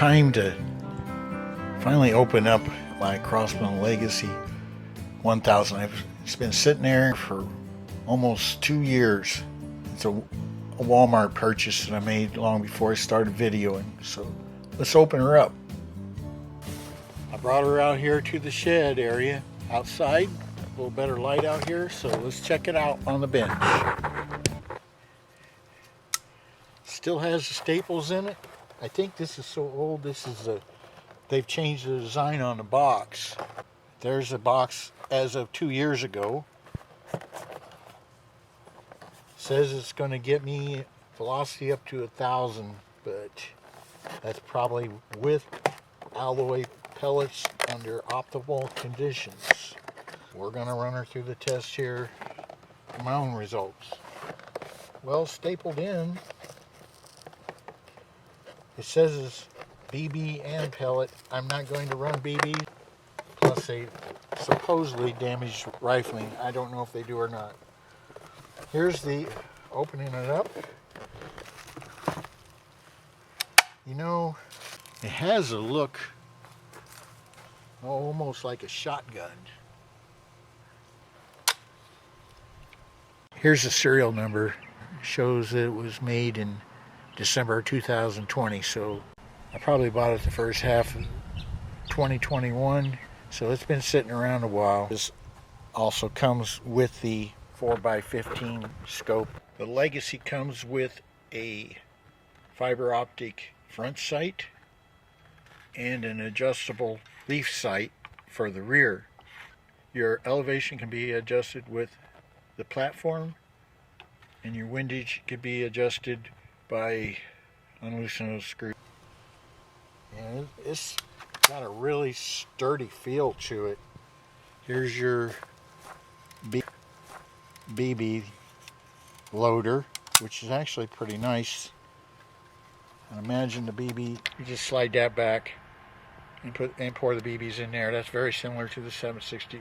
time to finally open up my Crosman Legacy 1000. It's been sitting there for almost 2 years. It's a Walmart purchase that I made long before I started videoing. So let's open her up. I brought her out here to the shed area outside. A little better light out here, so let's check it out on the bench. Still has the staples in it. I think this is so old. They've changed the design on the box. There's a box as of 2 years ago. Says it's going to get me velocity up to 1,000, but that's probably with alloy pellets under optimal conditions. We're going to run her through the test here for my own results. Well, stapled in, it says it's BB and pellet. I'm not going to run BB. Plus they supposedly damaged rifling. I don't know if they do or not. Here's the opening it up. You know, it has a look almost like a shotgun. Here's the serial number. It shows that it was made in December 2020, so I probably bought it the first half of 2021, so it's been sitting around a while. This also comes with the 4x15 scope. The Legacy comes with a fiber optic front sight and an adjustable leaf sight for the rear. Your elevation can be adjusted with the platform, and your windage can be adjusted by unloosening those screws. And it's got a really sturdy feel to it. Here's your BB loader, which is actually pretty nice. And imagine the BB, you just slide that back and pour the BBs in there. That's very similar to the 760.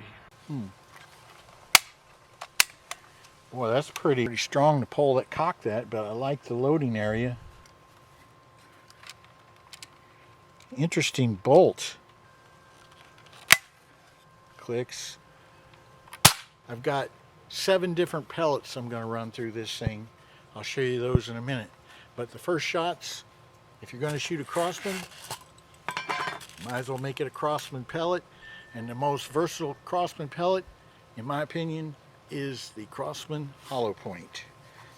Boy, that's pretty strong to pull that, cock that, but I like the loading area. Interesting bolt. Clicks. I've got 7 different pellets I'm going to run through this thing. I'll show you those in a minute. But the first shots, if you're going to shoot a Crosman, might as well make it a Crosman pellet. And the most versatile Crosman pellet, in my opinion, is the Crosman hollow point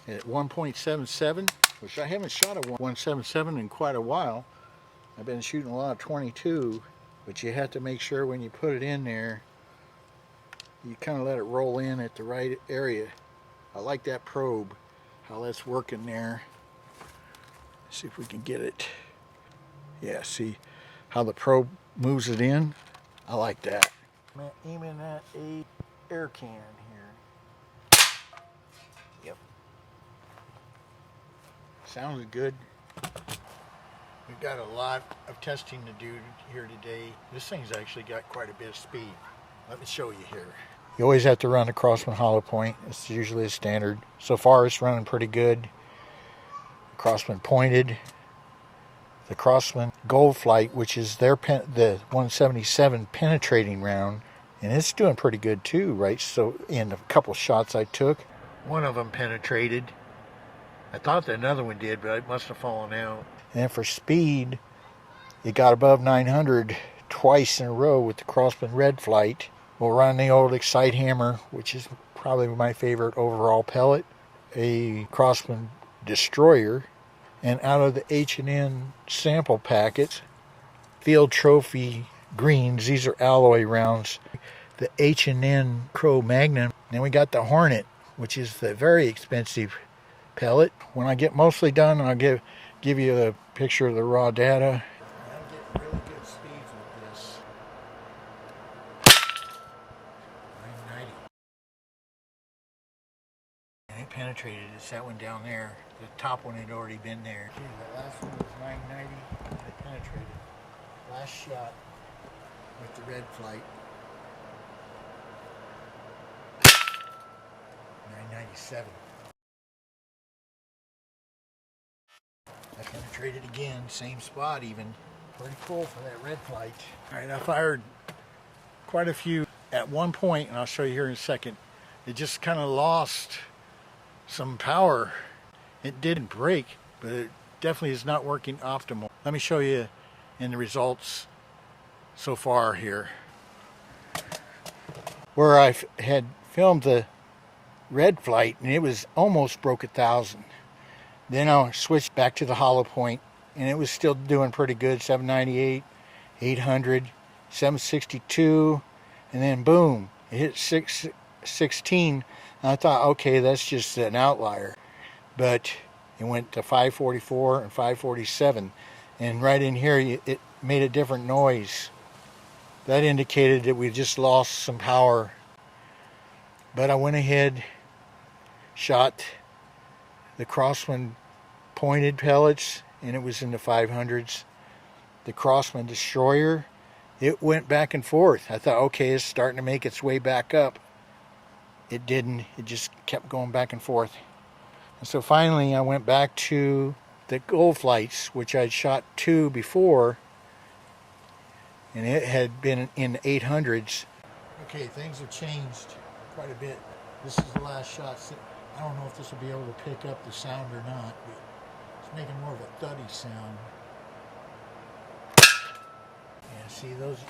at 1.77, which I haven't shot a 1.77 in quite a while. I've been shooting a lot of 22, but you have to make sure when you put it in there, you kind of let it roll in at the right area. I like that probe, how that's working there. Let's see if we can get it. Yeah, see how the probe moves it in? I like that. I'm aiming at a air can here. Yep. Sounds good. We've got a lot of testing to do here today. This thing's actually got quite a bit of speed. Let me show you here. You always have to run the Crosman hollow point. It's usually a standard. So far it's running pretty good. Crosman pointed. The Crosman Gold Flight, which is the 177 penetrating round, and it's doing pretty good too, right? So in a couple shots I took, one of them penetrated. I thought that another one did, but it must have fallen out. And then for speed, it got above 900 twice in a row with the Crosman Red Flight. We'll run the old Excite Hammer, which is probably my favorite overall pellet, a Crosman Destroyer, and out of the H&N sample packets, Field Trophy Greens, these are alloy rounds, the H&N Crow Magnum. Then we got the Hornet, which is the very expensive pellet. When I get mostly done, I'll give you a picture of the raw data. I'm getting really good speeds with this. 990. And it penetrated. It's that one down there. The top one had already been there. Okay, the last one was 990 and it penetrated. Last shot with the red flight. 997. I penetrated again, same spot even. Pretty cool for that red flight. All right, I fired quite a few at one point, and I'll show you here in a second. It just kind of lost some power. It didn't break, but it definitely is not working optimal. Let me show you in the results so far here. Where I had filmed the red flight, and it was almost broke 1,000. Then I switched back to the hollow point, and it was still doing pretty good. 798, 800, 762, and then boom, it hit 616. And I thought, okay, that's just an outlier. But it went to 544 and 547, and right in here it made a different noise. That indicated that we just lost some power. But I went ahead, shot the Crosman pointed pellets, and it was in the 500s. The Crosman destroyer, it went back and forth. I thought, okay, it's starting to make its way back up. It didn't. It just kept going back and forth. And so finally I went back to the gold flights, which I'd shot 2 before, and it had been in the 800s. Okay, things have changed quite a bit. This is the last shot. I don't know if this will be able to pick up the sound or not, but it's making more of a thuddy sound. Yeah, see, those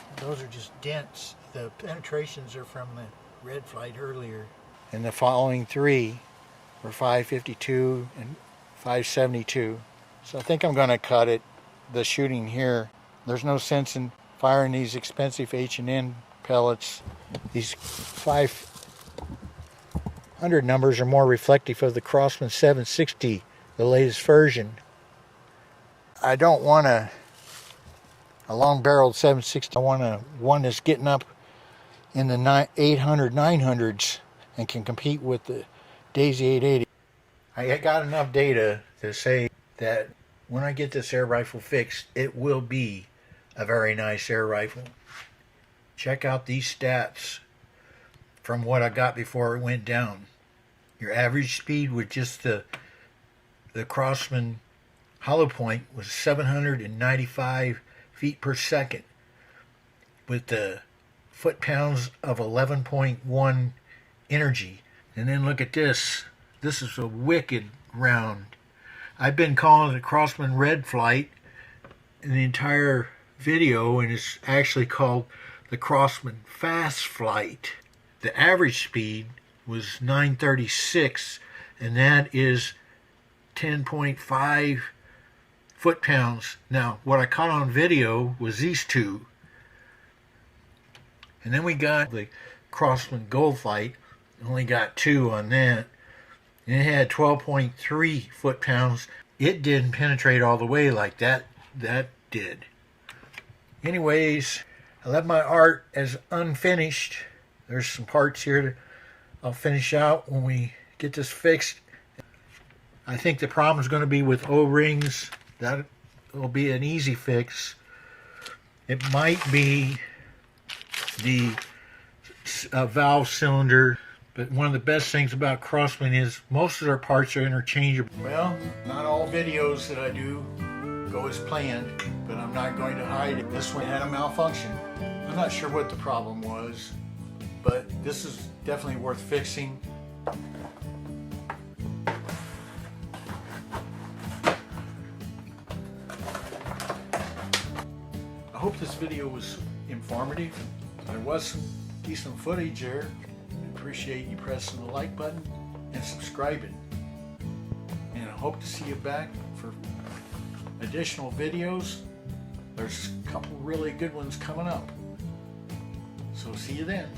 are just dents. The penetrations are from the red flight earlier. And the following 3 were 552 and 572. So I think I'm going to cut it, the shooting here. There's no sense in firing these expensive H&N pellets. These 500 numbers are more reflective of the Crosman 760, the latest version. I don't want a long-barreled 760. I want one that's getting up in the 800, 900s and can compete with the Daisy 880. I got enough data to say that when I get this air rifle fixed, it will be a very nice air rifle. Check out these stats from what I got before it went down. Your average speed with just the Crosman hollow point was 795 feet per second with the foot-pounds of 11.1 energy. And then look at this. This is a wicked round. I've been calling it Crosman Red Flight in the entire video, and it's actually called the Crosman Fast Flight. The average speed was 936, and that is 10.5 foot-pounds. Now, what I caught on video was these two. And then we got the Crosman Gold Flight. Only got 2 on that. And it had 12.3 foot-pounds. It didn't penetrate all the way like that did. Anyways, I left my art as unfinished. There's some parts here that I'll finish out when we get this fixed. I think the problem is going to be with O-rings. That will be an easy fix. It might be the valve cylinder. But one of the best things about Crosman is most of their parts are interchangeable. Well, not all videos that I do go as planned, but I'm not going to hide it. This one had a malfunction. I'm not sure what the problem was, but this is definitely worth fixing. I hope this video was informative. There was some decent footage there. Appreciate you pressing the like button and subscribing. And I hope to see you back for additional videos. There's a couple really good ones coming up. So see you then.